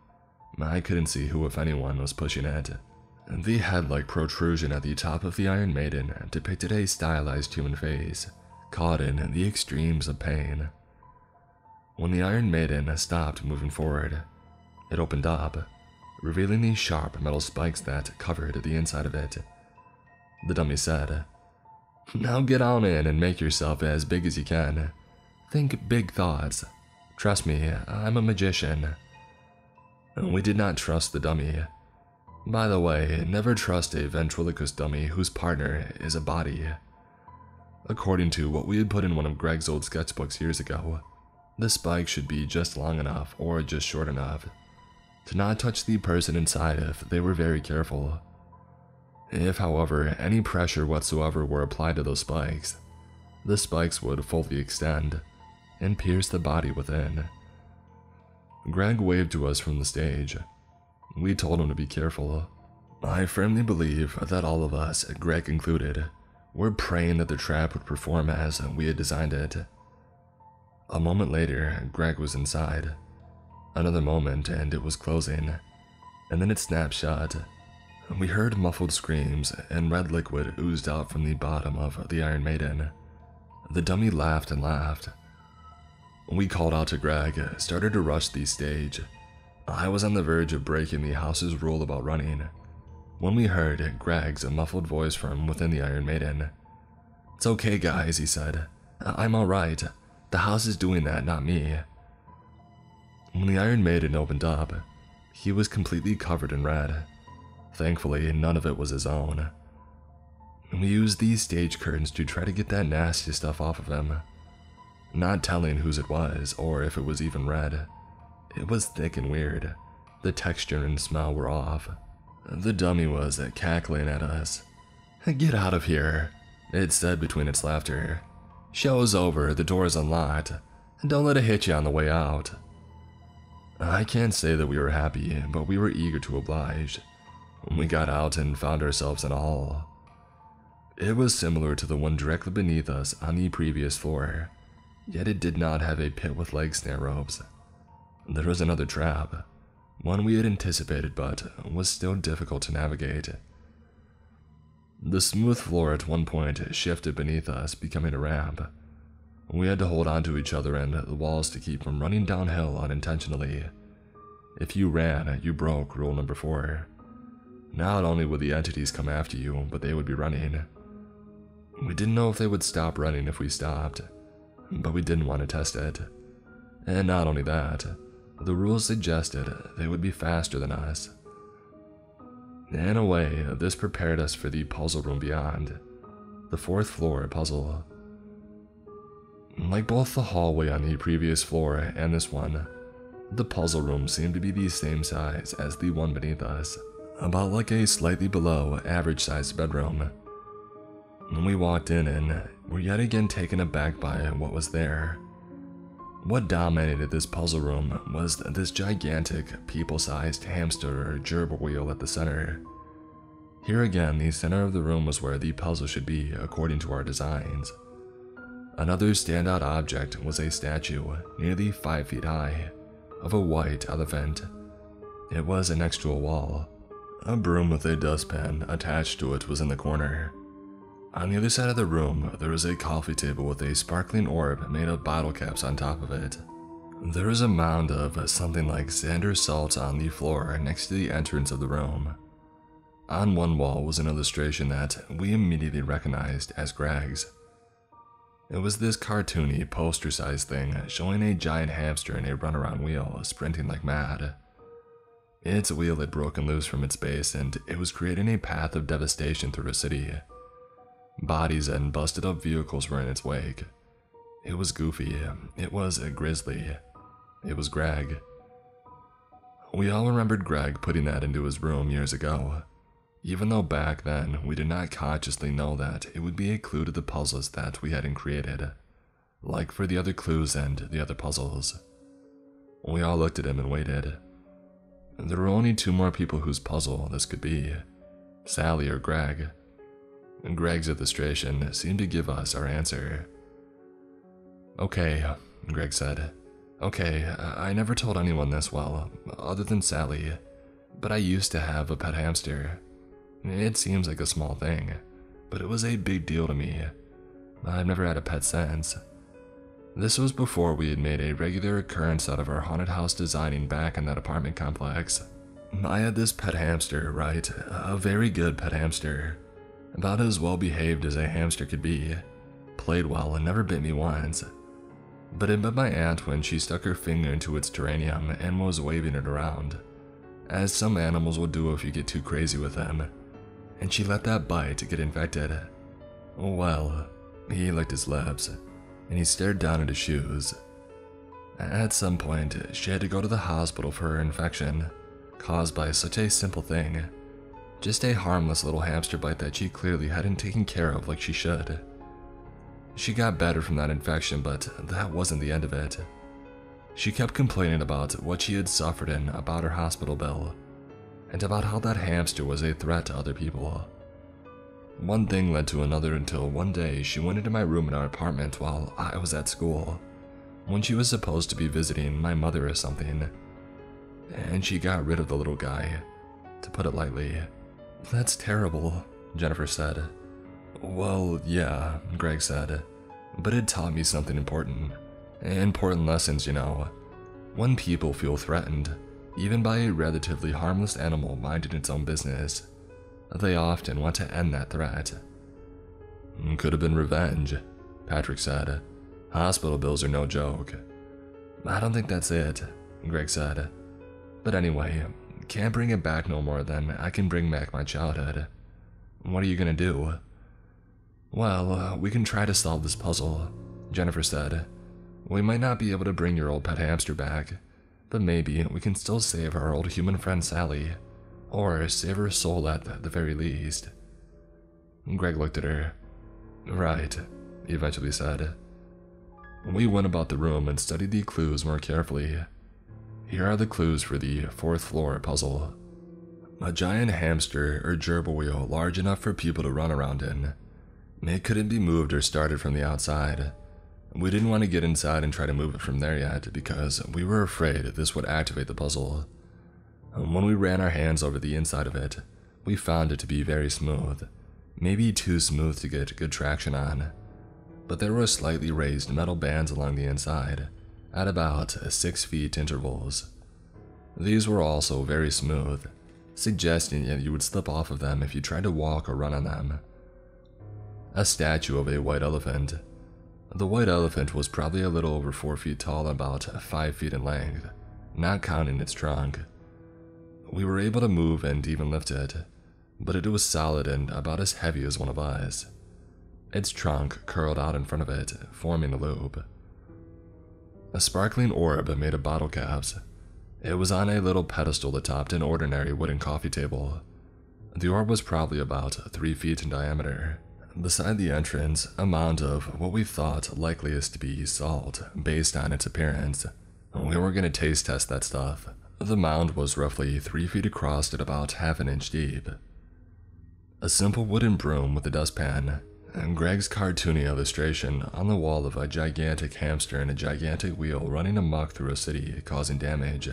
I couldn't see who, if anyone, was pushing it. The head-like protrusion at the top of the Iron Maiden depicted a stylized human face, caught in the extremes of pain. When the Iron Maiden stopped moving forward, it opened up, revealing the sharp metal spikes that covered the inside of it. The dummy said, "Now get on in and make yourself as big as you can. Think big thoughts. Trust me, I'm a magician." We did not trust the dummy. By the way, never trust a ventriloquist dummy whose partner is a body. According to what we had put in one of Greg's old sketchbooks years ago, the spike should be just long enough or just short enough to not touch the person inside if they were very careful. If, however, any pressure whatsoever were applied to those spikes, the spikes would fully extend and pierce the body within. Greg waved to us from the stage. We told him to be careful. I firmly believe that all of us, Greg included, We're praying that the trap would perform as we had designed it. A moment later, Greg was inside. Another moment and it was closing, and then it snapped shut. We heard muffled screams and red liquid oozed out from the bottom of the Iron Maiden. The dummy laughed and laughed. We called out to Greg, started to rush the stage. I was on the verge of breaking the house's rule about running, when we heard Greg's muffled voice from within the Iron Maiden. "It's okay, guys," he said. "I'm alright. The house is doing that, not me." When the Iron Maiden opened up, he was completely covered in red. Thankfully, none of it was his own. We used these stage curtains to try to get that nasty stuff off of him, not telling whose it was or if it was even red. It was thick and weird. The texture and smell were off. The dummy was cackling at us. "Get out of here," it said between its laughter. "Show's over, the door's unlocked. Don't let it hit you on the way out." I can't say that we were happy, but we were eager to oblige. We got out and found ourselves in a hall. It was similar to the one directly beneath us on the previous floor, yet it did not have a pit with leg snare ropes. There was another trap, one we had anticipated but was still difficult to navigate. The smooth floor at one point shifted beneath us, becoming a ramp. We had to hold on to each other and the walls to keep from running downhill unintentionally. If you ran, you broke rule number 4. Not only would the entities come after you, but they would be running. We didn't know if they would stop running if we stopped, but we didn't want to test it. And not only that, the rules suggested they would be faster than us. In a way, this prepared us for the puzzle room beyond, the 4th floor puzzle. Like both the hallway on the previous floor and this one, the puzzle room seemed to be the same size as the one beneath us, about like a slightly below average sized bedroom. When we walked in and were yet again taken aback by what was there. What dominated this puzzle room was this gigantic, people-sized hamster or gerbil wheel at the center. Here again, the center of the room was where the puzzle should be according to our designs. Another standout object was a statue, nearly 5 feet high, of a white elephant. It was next to a wall. A broom with a dustpan attached to it was in the corner. On the other side of the room, there was a coffee table with a sparkling orb made of bottle caps on top of it. There was a mound of something like sand or salt on the floor next to the entrance of the room. On one wall was an illustration that we immediately recognized as Greg's. It was this cartoony, poster-sized thing showing a giant hamster in a runaround wheel sprinting like mad. Its wheel had broken loose from its base and it was creating a path of devastation through the city. Bodies and busted up vehicles were in its wake. It was goofy, it was grisly, it was Greg. We all remembered Greg putting that into his room years ago, even though back then we did not consciously know that it would be a clue to the puzzles that we hadn't created, like for the other clues and the other puzzles. We all looked at him and waited. There were only 2 more people whose puzzle this could be, Sally or Greg. Greg's illustration seemed to give us our answer. "Okay," Greg said. "Okay, I never told anyone this, well, other than Sally, but I used to have a pet hamster. It seems like a small thing, but it was a big deal to me. I've never had a pet since. This was before we had made a regular occurrence out of our haunted house designing back in that apartment complex. I had this pet hamster, right? A very good pet hamster. About as well behaved as a hamster could be. Played well and never bit me once. But it bit my aunt when she stuck her finger into its terrarium and was waving it around, as some animals will do if you get too crazy with them, and she let that bite get infected. Well, he licked his lips, and he stared down at his shoes. At some point, she had to go to the hospital for her infection, caused by such a simple thing. Just a harmless little hamster bite that she clearly hadn't taken care of like she should. She got better from that infection, but that wasn't the end of it. She kept complaining about what she had suffered and about her hospital bill, and about how that hamster was a threat to other people. One thing led to another until one day she went into my room in our apartment while I was at school, when she was supposed to be visiting my mother or something, and she got rid of the little guy, to put it lightly. "That's terrible," Jennifer said. "Well, yeah," Greg said, "but it taught me something important. Important lessons, you know. When people feel threatened, even by a relatively harmless animal minding its own business, they often want to end that threat." "Could have been revenge," Patrick said. "Hospital bills are no joke." "I don't think that's it," Greg said. "But anyway, can't bring it back no more than I can bring back my childhood. What are you gonna do?" "Well, we can try to solve this puzzle," Jennifer said. "We might not be able to bring your old pet hamster back, but maybe we can still save our old human friend Sally, or save her soul at the very least." Greg looked at her. "Right," he eventually said. We went about the room and studied the clues more carefully. Here are the clues for the 4th floor puzzle. A giant hamster or gerbil wheel large enough for people to run around in. It couldn't be moved or started from the outside. We didn't want to get inside and try to move it from there yet because we were afraid this would activate the puzzle. When we ran our hands over the inside of it, we found it to be very smooth, maybe too smooth to get good traction on. But there were slightly raised metal bands along the inside, at about 6 feet intervals. These were also very smooth, suggesting that you would slip off of them if you tried to walk or run on them. A statue of a white elephant. The white elephant was probably a little over 4 feet tall and about 5 feet in length, not counting its trunk. We were able to move and even lift it, but it was solid and about as heavy as one of us. Its trunk curled out in front of it, forming a loop. A sparkling orb made of bottle caps. It was on a little pedestal atop an ordinary wooden coffee table. The orb was probably about 3 feet in diameter. Beside the entrance, a mound of what we thought likeliest to be salt, based on its appearance. We were going to taste test that stuff. The mound was roughly 3 feet across at about half an inch deep. A simple wooden broom with a dustpan, and Greg's cartoony illustration on the wall of a gigantic hamster and a gigantic wheel running amok through a city, causing damage.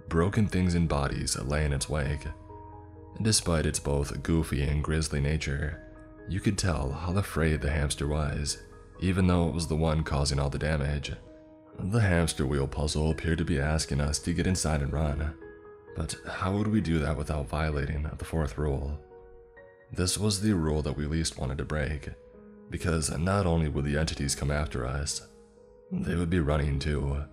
Broken things and bodies lay in its wake. Despite its both goofy and grisly nature, you could tell how afraid the hamster was, even though it was the one causing all the damage. The hamster wheel puzzle appeared to be asking us to get inside and run, but how would we do that without violating the 4th rule? This was the rule that we least wanted to break, because not only would the entities come after us, they would be running too.